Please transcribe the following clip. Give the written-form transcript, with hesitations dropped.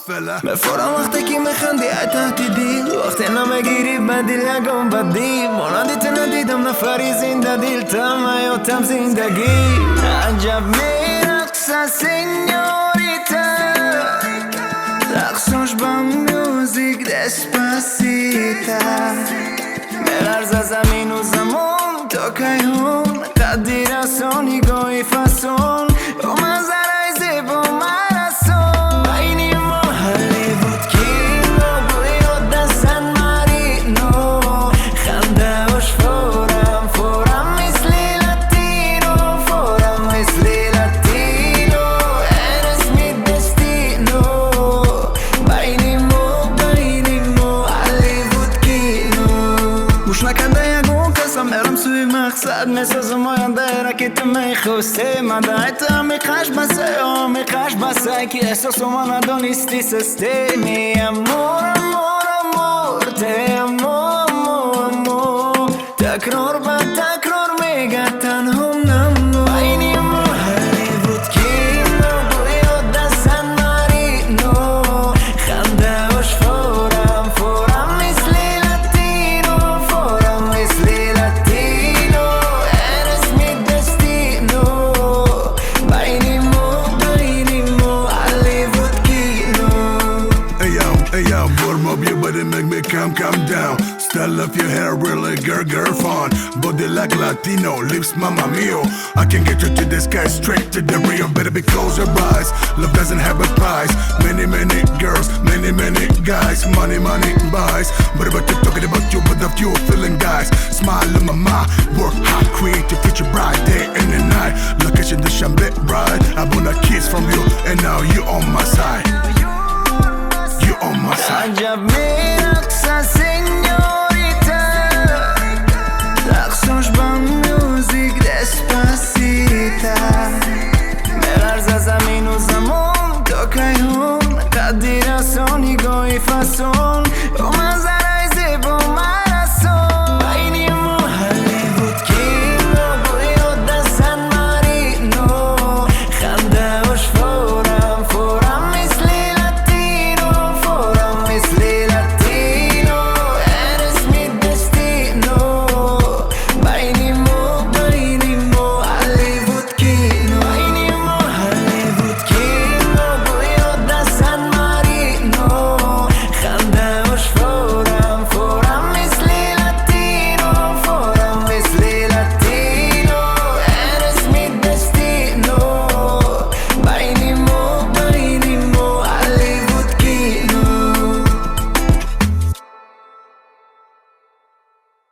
fella بفورم وقتی که میخندی ای تهدیدی وقتی نمیگیری بدیل نگم بدی مانندی ندیدم نفری زنده دیل تمایاتم زندگی عجب میرقصه سینیوریتا رقصوش با موزیک دسپاسیتا بلرزه زمین و زمان تا کیهون تقدیر آسانی گاهی فسون او منظره زیبا مرسون بینی ما هالیوود کینو گویو دستن مارینو خنده وش فورم مثلی لاتینو فورم مثلی لاتینو eres mi destino بینی ما هالیوود کینو گوش نکنده یگون کسم برم سوی مقصد میسازم آینده را که تو میخواستی من دایتا میخش بسه که احساس ما ندانستی سستی می امور ته امور تکرار با تکرار میگه تنهم نمو بینی ما هالیوود کینو گویو دستن مارینو خنده وش فورم مثلی لاتینو فورم مثلی لاتینو eres mi destino بینی ما هالیوود کینو Hey yo, warm up your body, make me calm down. Style of your hair, really girl fun. Body like Latino, lips mama mio. I can get you to the sky, straight to the Rio. Better be close your eyes. Love doesn't have a price. Many girls, many guys. Money buys. But about you talking about you, but of you feeling guys. Smile on my mind, work hard, create your future bright day and the night. Location the champagne bright. I want a kiss from you, and now you on my side. You on my side. عجب میرقصه سینیور